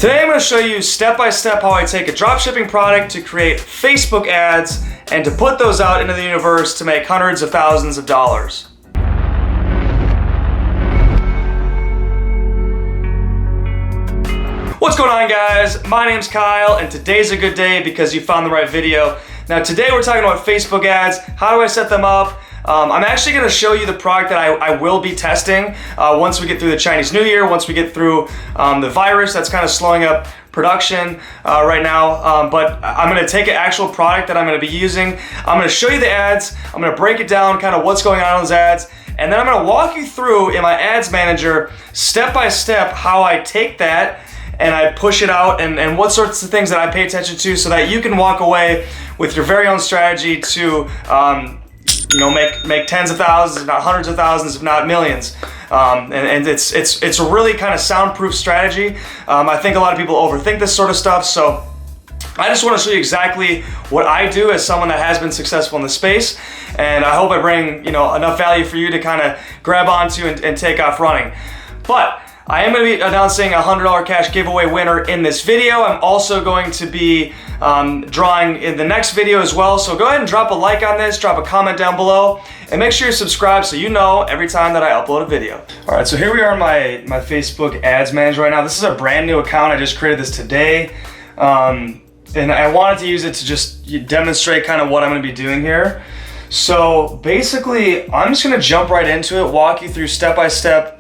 Today I'm going to show you step by step how I take a dropshipping product to create Facebook ads and to put those out into the universe to make hundreds of thousands of dollars. What's going on, guys? My name's Kyle and today's a good day because you found the right video. Now today we're talking about Facebook ads. How do I set them up? I'm actually going to show you the product that I will be testing once we get through the Chinese New Year, once we get through the virus that's kind of slowing up production right now. But I'm going to take an actual product that I'm going to be using. I'm going to show you the ads. I'm going to break it down, kind of what's going on in those ads. And then I'm going to walk you through in my ads manager, step by step, how I take that and I push it out and what sorts of things that I pay attention to so that you can walk away with your very own strategy to make tens of thousands, if not hundreds of thousands, if not millions. And it's a really kind of soundproof strategy. I think a lot of people overthink this sort of stuff, so I just want to show you exactly what I do as someone that has been successful in the space, and I hope I bring enough value for you to kind of grab onto and take off running. But I am going to be announcing a $100 cash giveaway winner in this video. I'm also going to be drawing in the next video as well. So go ahead and drop a like on this, drop a comment down below, and make sure you're subscribed so you know every time that I upload a video. All right, so here we are in my Facebook ads manager right now. This is a brand new account. I just created this today. And I wanted to use it to just demonstrate kind of what I'm going to be doing here. So basically, I'm just going to jump right into it, walk you through step by step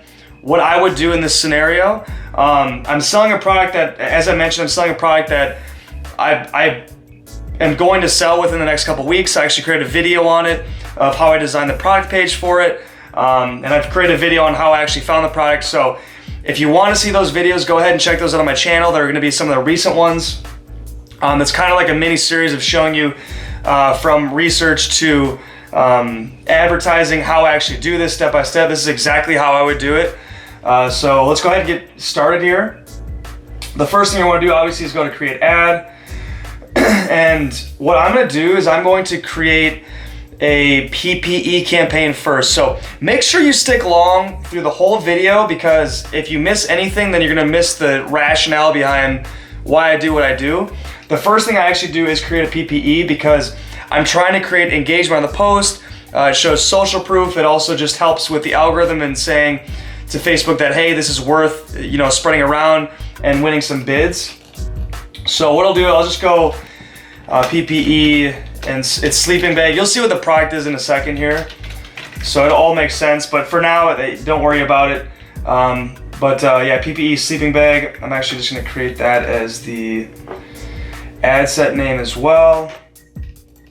what I would do in this scenario. I'm selling a product that, as I mentioned, I'm selling a product that I am going to sell within the next couple weeks. I actually created a video on it of how I designed the product page for it. And I've created a video on how I actually found the product. So if you want to see those videos, go ahead and check those out on my channel. They're going to be some of the recent ones. It's kind of like a mini series of showing you from research to advertising how I actually do this step by step. This is exactly how I would do it. So let's go ahead and get started here. The first thing I want to do obviously is go to create ad. And what I'm going to do is I'm going to create a PPE campaign first. So make sure you stick along through the whole video, because if you miss anything, then you're going to miss the rationale behind why I do what I do. The first thing I actually do is create a PPE because I'm trying to create engagement on the post. It shows social proof. It also just helps with the algorithm and saying to Facebook that, hey, this is worth spreading around and winning some bids. So what I'll do, I'll just go PPE and it's sleeping bag. You'll see what the product is in a second here. So it all makes sense, but for now, don't worry about it. Yeah, PPE sleeping bag. I'm actually just gonna create that as the ad set name as well.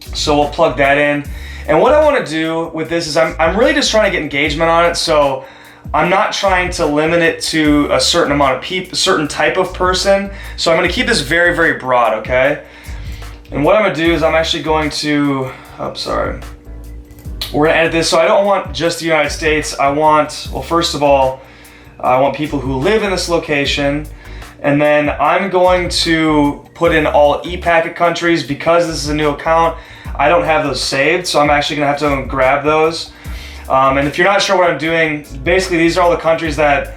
So we'll plug that in. And what I want to do with this is I'm really just trying to get engagement on it. So I'm not trying to limit it to a certain amount of people, certain type of person. So I'm going to keep this very, very broad, okay? And what I'm going to do is I'm actually going to, we're going to edit this. So I don't want just the United States. I want, well, first of all, I want people who live in this location. And then I'm going to put in all ePacket countries because this is a new account. I don't have those saved, so I'm actually gonna have to grab those. And if you're not sure what I'm doing, basically these are all the countries that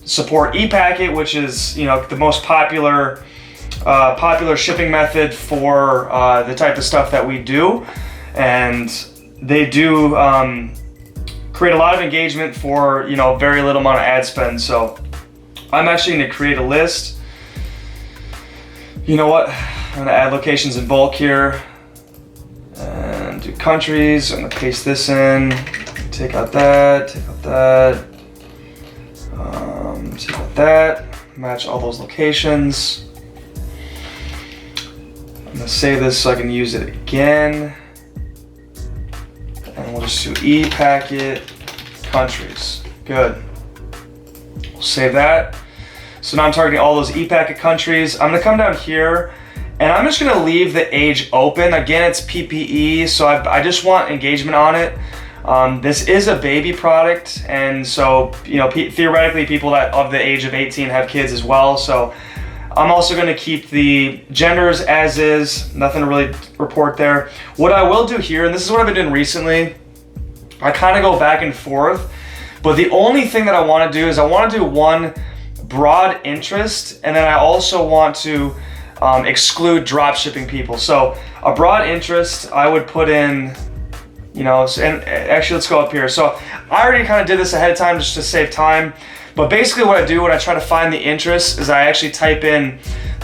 support ePacket, which is the most popular shipping method for the type of stuff that we do. And they do create a lot of engagement for very little amount of ad spend. So I'm actually gonna create a list. You know what? I'm gonna add locations in bulk here and do countries. I'm gonna paste this in, take out that, take out that, match all those locations. I'm gonna save this so I can use it again. And we'll just do ePacket countries. Good. We'll save that. So now I'm targeting all those ePacket countries. I'm gonna come down here and I'm just gonna leave the age open. Again, it's PPE, so I just want engagement on it. This is a baby product, and so theoretically people that of the age of 18 have kids as well. So I'm also gonna keep the genders as is, nothing to really report there. What I will do here, and this is what I've been doing recently, I kind of go back and forth, but the only thing that I wanna do is I wanna do one broad interest, and then I also want to exclude dropshipping people. So a broad interest, I would put in, and actually let's go up here. So I already kind of did this ahead of time just to save time. But basically what I do when I try to find the interest is I actually type in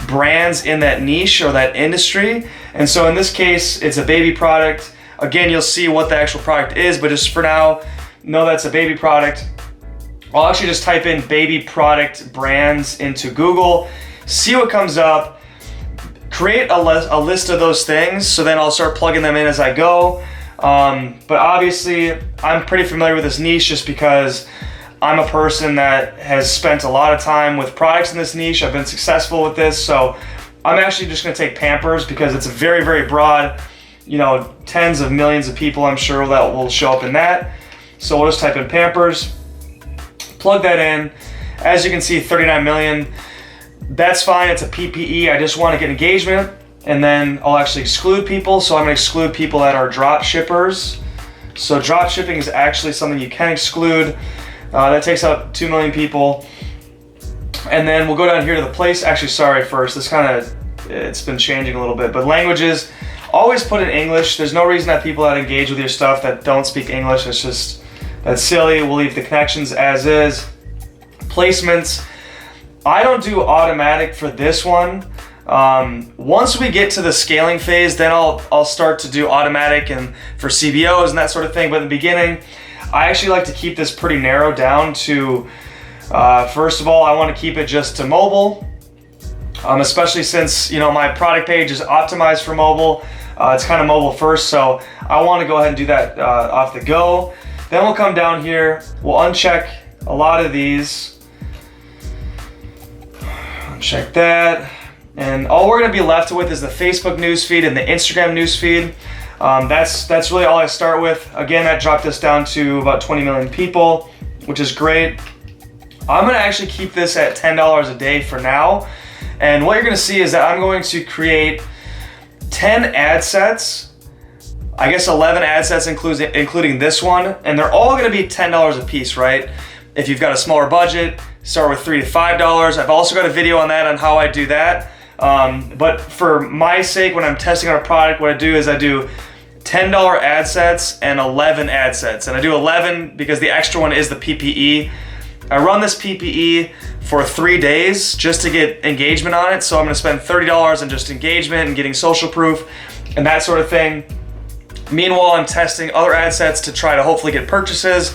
brands in that niche or that industry. And so in this case, it's a baby product. Again, you'll see what the actual product is, but just for now, know that's a baby product. I'll actually just type in baby product brands into Google, see what comes up, create a list of those things, so then I'll start plugging them in as I go. But obviously, I'm pretty familiar with this niche just because I'm a person that has spent a lot of time with products in this niche. I've been successful with this, so I'm actually just gonna take Pampers because it's a very, very broad, tens of millions of people I'm sure that will show up in that. So we'll just type in Pampers, plug that in. As you can see, 39 million. That's fine, it's a PPE. I just wanna get engagement, and then I'll actually exclude people. So I'm gonna exclude people that are drop shippers. So drop shipping is actually something you can exclude. That takes out 2 million people. And then we'll go down here to the place. Actually, sorry, first, it's been changing a little bit, but languages, always put in English. There's no reason that people that engage with your stuff that don't speak English, that's silly. We'll leave the connections as is. Placements, I don't do automatic for this one. Once we get to the scaling phase, then I'll start to do automatic and for CBOs and that sort of thing. But in the beginning, I actually like to keep this pretty narrow down to, first of all, I want to keep it just to mobile, especially since, my product page is optimized for mobile. It's kind of mobile first, so I want to go ahead and do that off the go. Then we'll come down here, we'll uncheck a lot of these. Uncheck that. And all we're gonna be left with is the Facebook newsfeed and the Instagram newsfeed. That's really all I start with. Again, that dropped us down to about 20 million people, which is great. I'm gonna actually keep this at $10 a day for now. And what you're gonna see is that I'm going to create 10 ad sets. I guess 11 ad sets including this one, and they're all gonna be $10 a piece, right? If you've got a smaller budget, start with $3 to $5. I've also got a video on that, on how I do that. But for my sake, when I'm testing out a product, what I do is I do $10 ad sets and 11 ad sets. And I do 11 because the extra one is the PPE. I run this PPE for 3 days just to get engagement on it. So I'm gonna spend $30 on just engagement and getting social proof and that sort of thing. Meanwhile, I'm testing other ad sets to try to hopefully get purchases.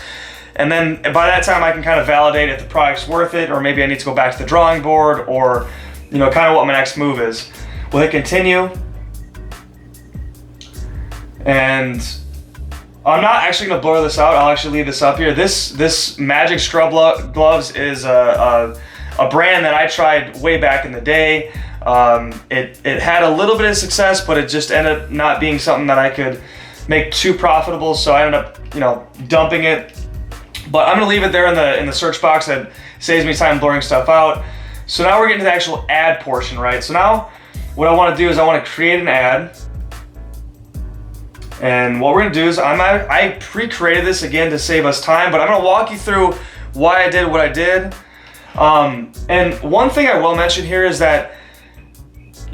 And then by that time, I can kind of validate if the product's worth it, or maybe I need to go back to the drawing board, or kind of what my next move is. We'll hit continue. And I'm not actually gonna blur this out. I'll actually leave this up here. This Magic Scrub Gloves is a brand that I tried way back in the day. It had a little bit of success, but it just ended up not being something that I could make too profitable. So I ended up, dumping it. But I'm gonna leave it there in the search box. That saves me time blurring stuff out. So now we're getting to the actual ad portion, right? So now what I wanna do is I wanna create an ad. And what we're gonna do is I pre-created this again to save us time, but I'm gonna walk you through why I did what I did. And one thing I will mention here is that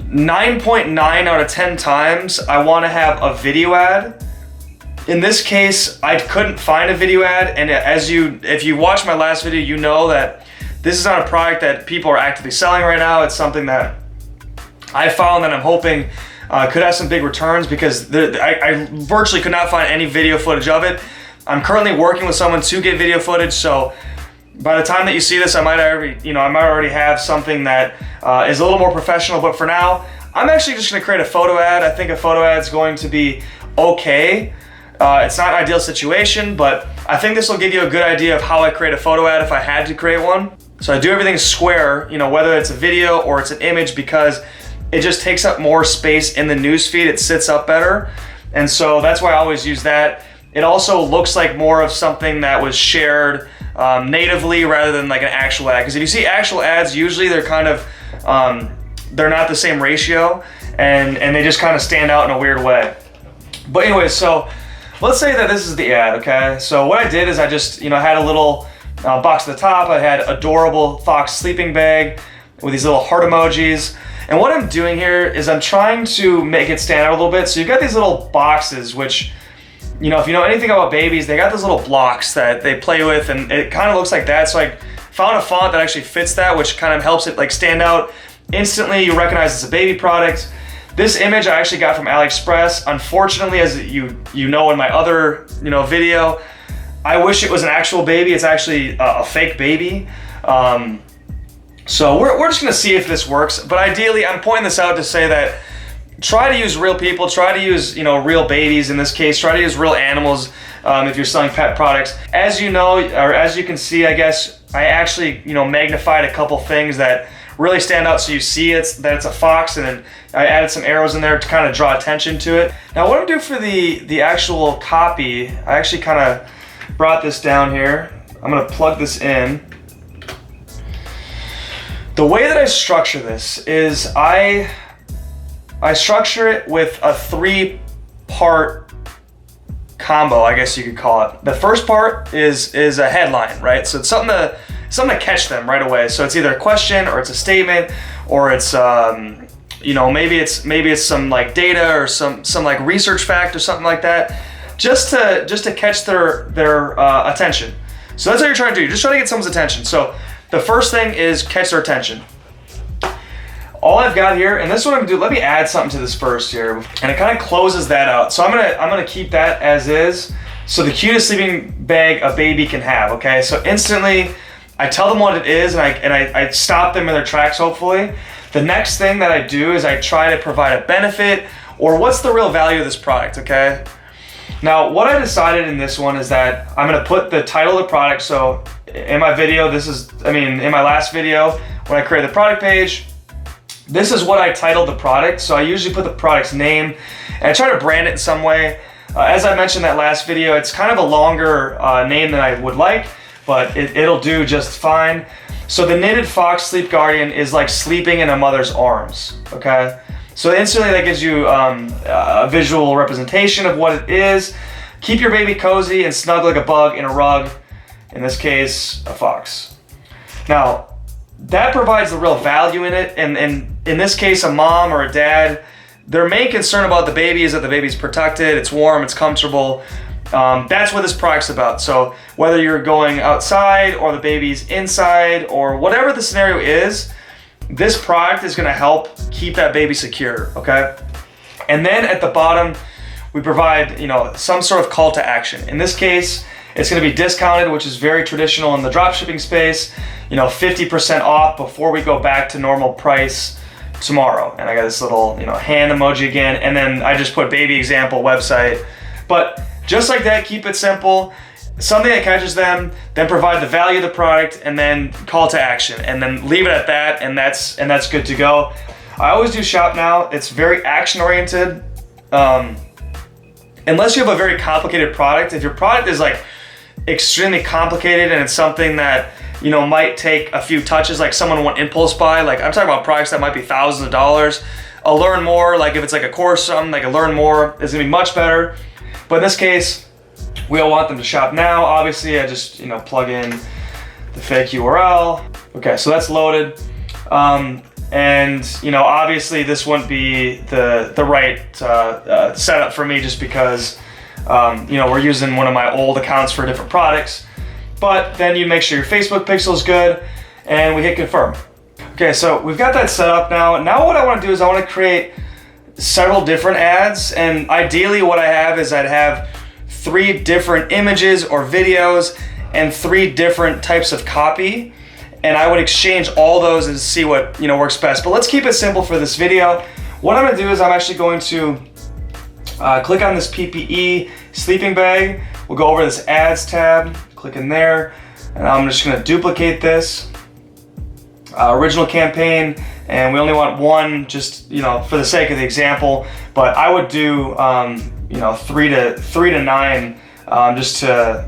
9.9 out of 10 times I wanna have a video ad. In this case, I couldn't find a video ad, and if you watch my last video, you know that this is not a product that people are actively selling right now. It's something that I found that I'm hoping could have some big returns, because I virtually could not find any video footage of it. I'm currently working with someone to get video footage, so by the time that you see this, I might already have something that is a little more professional. But for now, I'm actually just gonna create a photo ad. I think a photo ad is going to be okay. It's not an ideal situation, but I think this will give you a good idea of how I create a photo ad if I had to create one. So I do everything square, whether it's a video or it's an image, because it just takes up more space in the newsfeed. It sits up better. And so that's why I always use that. It also looks like more of something that was shared natively rather than like an actual ad. Because if you see actual ads, usually they're kind of, they're not the same ratio, and they just kind of stand out in a weird way. But anyway, so let's say that this is the ad, okay? So what I did is I just, had a little box at the top, I had adorable fox sleeping bag with these little heart emojis. And what I'm doing here is I'm trying to make it stand out a little bit. So you've got these little boxes, which, you know, if you know anything about babies, they got those little blocks that they play with, and it kind of looks like that. So I found a font that actually fits that, which kind of helps it like stand out. Instantly, you recognize it's a baby product. This image I actually got from AliExpress. Unfortunately, as you know in my other video, I wish it was an actual baby. It's actually a fake baby. So we're just gonna see if this works. But ideally, I'm pointing this out to say that try to use real people, try to use real babies in this case, try to use real animals if you're selling pet products. As you know, or as you can see, I guess, I actually magnified a couple things that really stand out so you see that it's a fox, and then I added some arrows in there to kind of draw attention to it. Now what I'm gonna do for the actual copy, I actually kind of brought this down here. I'm gonna plug this in. The way that I structure this is I structure it with a 3-part combo, I guess you could call it. The first part is a headline, right? So it's something to catch them right away. So it's either a question, or it's a statement, or it's maybe it's some like data or some like research fact or something like that, just to catch their attention. So that's what you're trying to do. You're just trying to get someone's attention. So the first thing is catch their attention. All I've got here, and this is what I'm gonna do. Let me add something to this first here, and it kind of closes that out. So I'm gonna keep that as is. So the cutest sleeping bag a baby can have. Okay. So instantly, I tell them what it is, and I stop them in their tracks. Hopefully, the next thing that I do is I try to provide a benefit, or what's the real value of this product. Okay. Now, what I decided in this one is that I'm gonna put the title of the product. So in my video, in my last video, when I created the product page, this is what I titled the product. So I usually put the product's name, and I try to brand it in some way. As I mentioned in that last video, it's kind of a longer name than I would like, but it'll do just fine. So the knitted fox sleep guardian is like sleeping in a mother's arms, okay? So instantly that gives you a visual representation of what it is. Keep your baby cozy and snug like a bug in a rug, in this case, a fox. Now, that provides the real value in it, and in this case, a mom or a dad, their main concern about the baby is that the baby's protected, it's warm, it's comfortable. That's what this product's about. So whether you're going outside or the baby's inside or whatever the scenario is, this product is gonna help keep that baby secure, okay? And then at the bottom, we provide some sort of call to action. In this case, it's gonna be discounted, which is very traditional in the dropshipping space, 50% off before we go back to normal price tomorrow. And I got this little hand emoji again, and then I just put baby example website. But just like that, keep it simple, something that catches them, then provide the value of the product, and then call to action, and then leave it at that, and that's good to go. I always do shop now. It's very action oriented. Unless you have a very complicated product. If your product is like extremely complicated and it's something that might take a few touches, like someone want impulse buy, like I'm talking about products that might be thousands of dollars. A learn more, like if it's like a course or something, like a learn more is gonna be much better. But in this case, we all want them to shop now. Obviously, I just plug in the fake URL. Okay, so that's loaded. And obviously this wouldn't be the right setup for me, just because we're using one of my old accounts for different products. But then you make sure your Facebook pixel is good, and we hit confirm. Okay, so we've got that set up now. Now what I want to do is I want to create several different ads, and ideally what I have is I'd have 3 different images or videos and 3 different types of copy, and I would exchange all those and see what works best. But let's keep it simple for this video. What I'm gonna do is I'm actually going to click on this PPE sleeping bag. We'll go over this ads tab, click in there, and I'm just gonna duplicate this original campaign, and we only want one, just for the sake of the example. But I would do 3 to 9 just to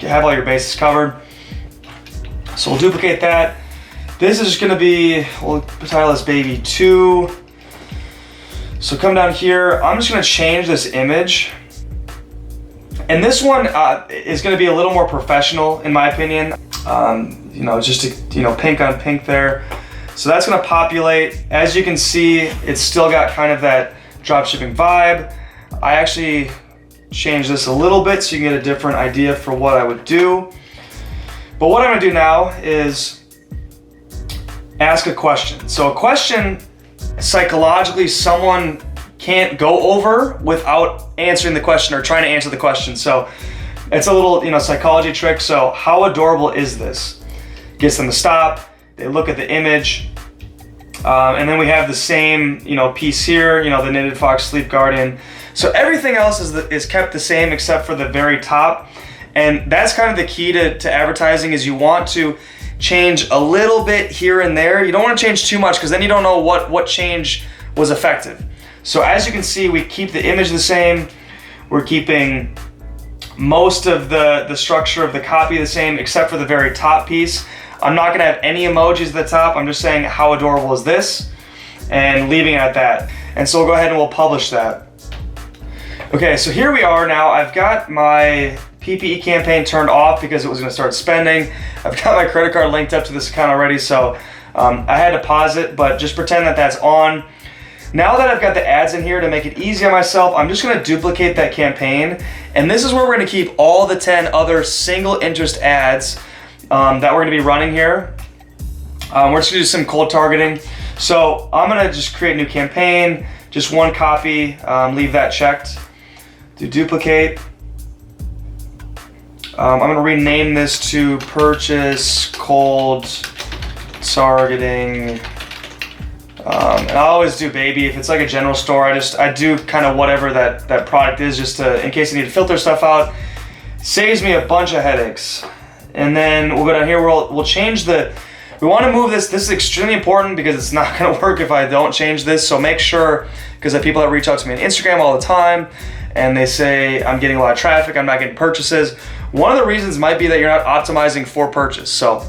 have all your bases covered. So we'll duplicate that. This is going to be, we'll title this baby 2. So come down here, I'm just going to change this image. And this one is going to be a little more professional in my opinion. just to, pink on pink there. So that's gonna populate. As you can see, it's still got kind of that dropshipping vibe. I actually changed this a little bit so you can get a different idea for what I would do. But what I'm gonna do now is ask a question. So a question, psychologically, someone can't go over without answering the question or trying to answer the question. So it's a little, psychology trick. So how adorable is this? Gets them to stop. They look at the image. And then we have the same, piece here, the knitted fox sleep guardian. So everything else is kept the same except for the very top. And that's kind of the key to advertising, is you want to change a little bit here and there. You don't want to change too much, because then you don't know what change was effective. So as you can see, we keep the image the same. We're keeping most of the structure of the copy the same, except for the very top piece. I'm not gonna have any emojis at the top. I'm just saying, how adorable is this? And leaving it at that. And so we'll go ahead and we'll publish that. Okay, so here we are now. I've got my PPE campaign turned off because it was gonna start spending. I've got my credit card linked up to this account already, so I had to pause it, but just pretend that that's on. Now that I've got the ads in here to make it easy on myself, I'm just gonna duplicate that campaign. And this is where we're gonna keep all the 10 other single interest ads that we're gonna be running here. We're just gonna do some cold targeting. So I'm gonna just create a new campaign, just one copy, leave that checked. Do duplicate. I'm gonna rename this to purchase cold targeting. And I always do baby. If it's like a general store, I do kind of whatever that product is, just to, in case I need to filter stuff out. Saves me a bunch of headaches. And then we'll go down here, we'll change we want to move this. This is extremely important because it's not going to work if I don't change this. So make sure, because I have people that reach out to me on Instagram all the time and they say, I'm getting a lot of traffic, I'm not getting purchases. One of the reasons might be that you're not optimizing for purchase. So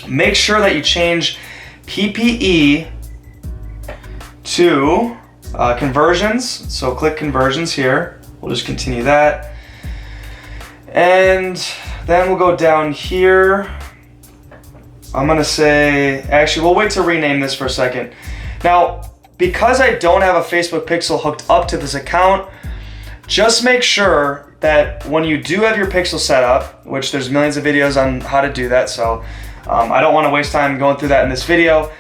make sure that you change PPE to conversions. So click conversions here. We'll just continue that. And then we'll go down here. I'm gonna say, actually, we'll wait to rename this for a second. Now, because I don't have a Facebook pixel hooked up to this account, just make sure that when you do have your pixel set up, which there's millions of videos on how to do that, so I don't wanna waste time going through that in this video,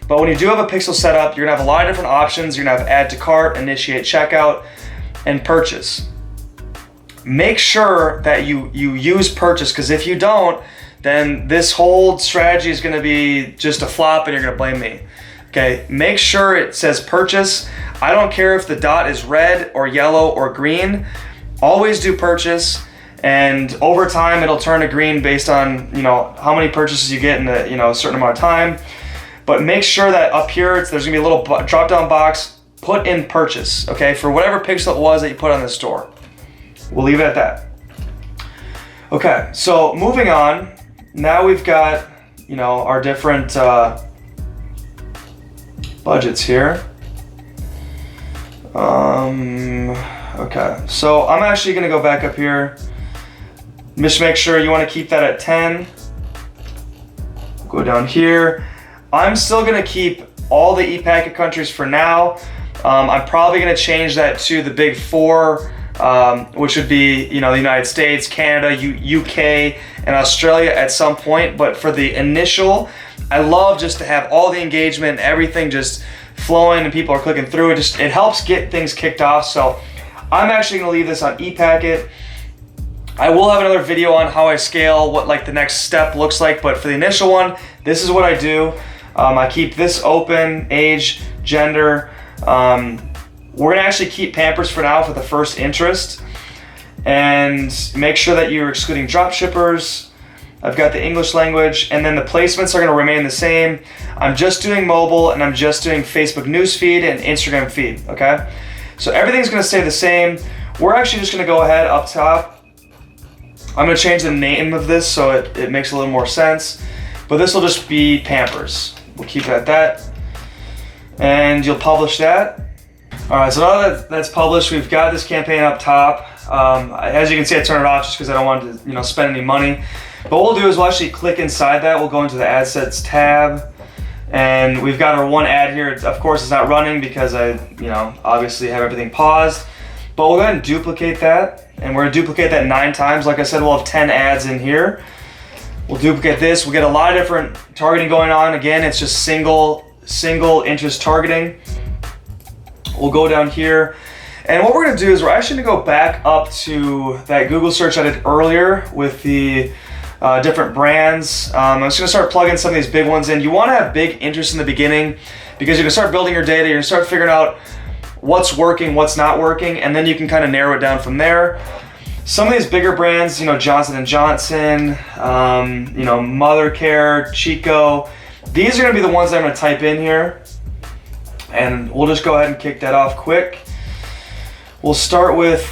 but when you do have a pixel set up, you're gonna have a lot of different options. You're gonna have add to cart, initiate checkout, and purchase. Make sure that you use purchase, because if you don't, then this whole strategy is gonna be just a flop and you're gonna blame me. Okay, make sure it says purchase. I don't care if the dot is red or yellow or green, always do purchase. And over time, it'll turn to green based on how many purchases you get in a certain amount of time. But make sure that up here, there's gonna be a little drop-down box, put in purchase, okay, for whatever pixel it was that you put on the store. We'll leave it at that. Okay, so moving on, now we've got, our different budgets here. Okay, so I'm actually gonna go back up here. Just make sure you wanna keep that at 10. Go down here. I'm still gonna keep all the e-packet countries for now. I'm probably gonna change that to the big four, which would be, the United States, Canada, UK, and Australia at some point. But for the initial, I love just to have all the engagement and everything just flowing and people are clicking through. It helps get things kicked off. So I'm actually gonna leave this on e-packet. I will have another video on how I scale, what the next step looks like, but for the initial one, this is what I do. I keep this open, age, gender. We're gonna actually keep Pampers for now for the first interest, and make sure that you're excluding drop shippers. I've got the English language, and then the placements are gonna remain the same. I'm just doing mobile, and I'm just doing Facebook newsfeed and Instagram feed, okay? So everything's gonna stay the same. We're actually just gonna go ahead up top. I'm gonna change the name of this so it makes a little more sense, but this will just be Pampers. We'll keep it at that, and you'll publish that. All right, so now that that's published, we've got this campaign up top. As you can see, I turn it off just because I don't want to, spend any money. But what we'll do is we'll actually click inside that. We'll go into the ad sets tab, and we've got our one ad here. Of course, it's not running because I, obviously have everything paused. But we'll go ahead and duplicate that, and we're gonna duplicate that 9 times. Like I said, we'll have 10 ads in here. We'll duplicate this. We'll get a lot of different targeting going on. Again, it's just single interest targeting. We'll go down here, and what we're gonna do is we're actually gonna go back up to that Google search I did earlier with the different brands. I'm just gonna start plugging some of these big ones in. You wanna have big interest in the beginning because you're gonna start building your data, you're gonna start figuring out what's working, what's not working, and then you can kind of narrow it down from there. Some of these bigger brands, Johnson & Johnson, Mother Care, Chico, these are gonna be the ones that I'm gonna type in here. And we'll just go ahead and kick that off quick. We'll start with,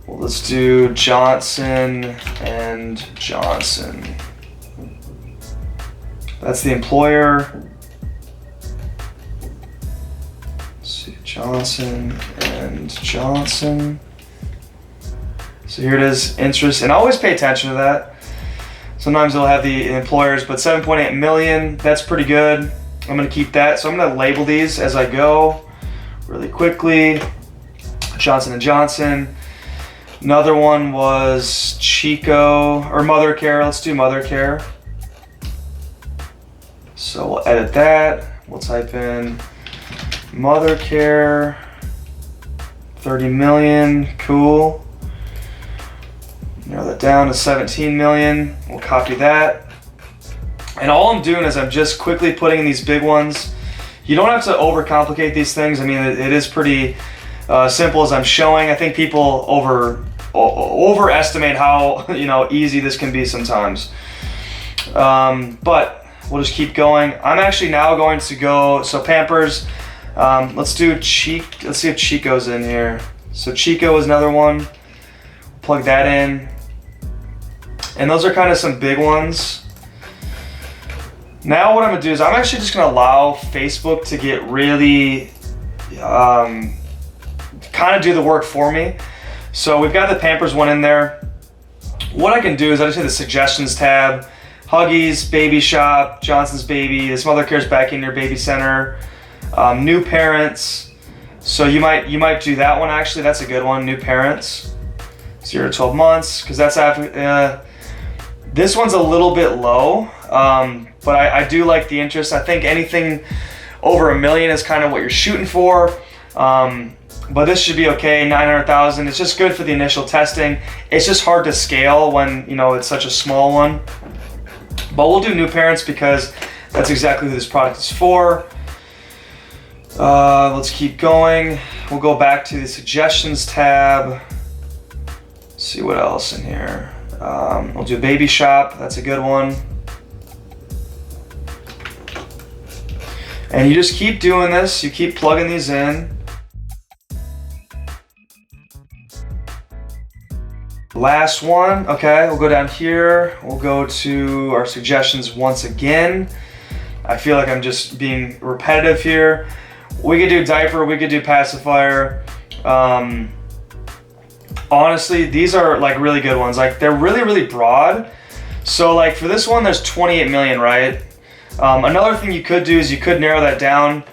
let's do Johnson & Johnson. That's the employer. Let's see, Johnson & Johnson. So here it is, interest, and always pay attention to that. Sometimes they'll have the employers, but 7.8 million, that's pretty good. I'm gonna keep that. So I'm gonna label these as I go really quickly. Johnson & Johnson. Another one was Chico, or Mother Care. Let's do Mother Care. So we'll edit that. We'll type in Mother Care, 30 million, cool. Narrow that down to 17 million. We'll copy that. And all I'm doing is I'm just quickly putting in these big ones. You don't have to overcomplicate these things. I mean, it is pretty simple as I'm showing. I think people overestimate how easy this can be sometimes. But we'll just keep going. I'm actually now going to go, so Pampers, let's see if Chico's in here. So Chico is another one. Plug that in. And those are kind of some big ones. Now what I'm gonna do is I'm actually just gonna allow Facebook to get really, kind of do the work for me. So we've got the Pampers one in there. What I can do is I just hit the suggestions tab, Huggies, Baby Shop, Johnson's Baby, this Mother Care's back in your baby center, new parents. So you might do that one actually. That's a good one, new parents, 0 to 12 months, because that's after. This one's a little bit low. But I do like the interest. I think anything over $1 million is kind of what you're shooting for. But this should be okay, 900,000. It's just good for the initial testing. It's just hard to scale when it's such a small one. But we'll do new parents because that's exactly who this product is for. Let's keep going. We'll go back to the suggestions tab. Let's see what else in here. We'll do Baby Shop. That's a good one. And you just keep doing this, you keep plugging these in. Last one, okay, we'll go down here. We'll go to our suggestions once again. I feel like I'm just being repetitive here. We could do diaper, we could do pacifier. Honestly, these are like really good ones. Like they're really, really broad. So like for this one, there's 28 million, right? Another thing you could do is you could narrow that down.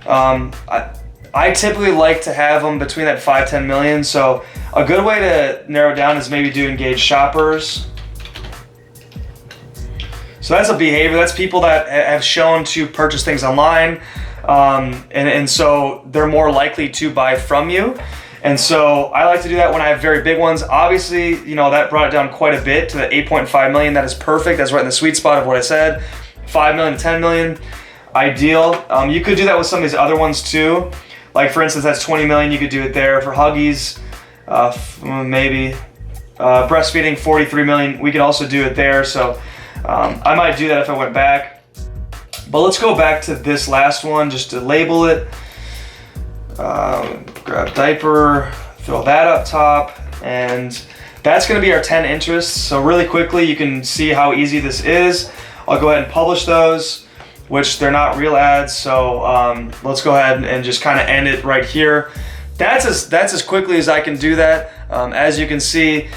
I typically like to have them between that 5-10 million. So a good way to narrow down is maybe do engaged shoppers. So that's a behavior. That's people that have shown to purchase things online. And so they're more likely to buy from you. And so I like to do that when I have very big ones. Obviously, that brought it down quite a bit to the 8.5 million. That is perfect. That's right in the sweet spot of what I said. 5 million to 10 million, ideal. You could do that with some of these other ones too. Like for instance, that's 20 million, you could do it there. For Huggies, maybe. Breastfeeding, 43 million, we could also do it there. So I might do that if I went back. But let's go back to this last one just to label it. Grab diaper, throw that up top, and that's gonna be our 10 interests. So really quickly, you can see how easy this is. I'll go ahead and publish those, which they're not real ads. So let's go ahead and just kind of end it right here. That's as quickly as I can do that. As you can see,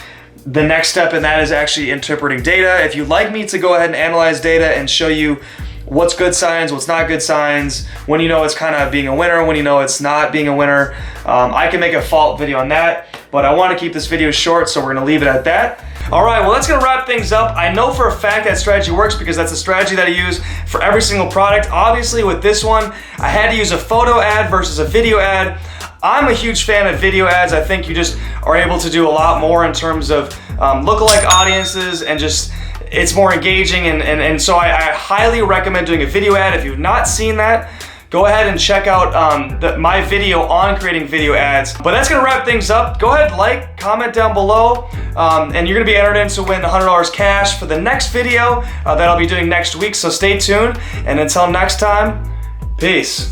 the next step in that is actually interpreting data. If you'd like me to go ahead and analyze data and show you what's good signs, what's not good signs, when you know it's kind of being a winner, when you know it's not being a winner, I can make a follow-up video on that, but I want to keep this video short, so we're going to leave it at that. All right, well, that's going to wrap things up. I know for a fact that strategy works because that's a strategy that I use for every single product. Obviously, with this one, I had to use a photo ad versus a video ad. I'm a huge fan of video ads. I think you just are able to do a lot more in terms of lookalike audiences, and just it's more engaging, and so I highly recommend doing a video ad. If you've not seen that, go ahead and check out my video on creating video ads. But that's gonna wrap things up. Go ahead, like, comment down below, and you're gonna be entered in to win $100 cash for the next video that I'll be doing next week, so stay tuned. And until next time, peace.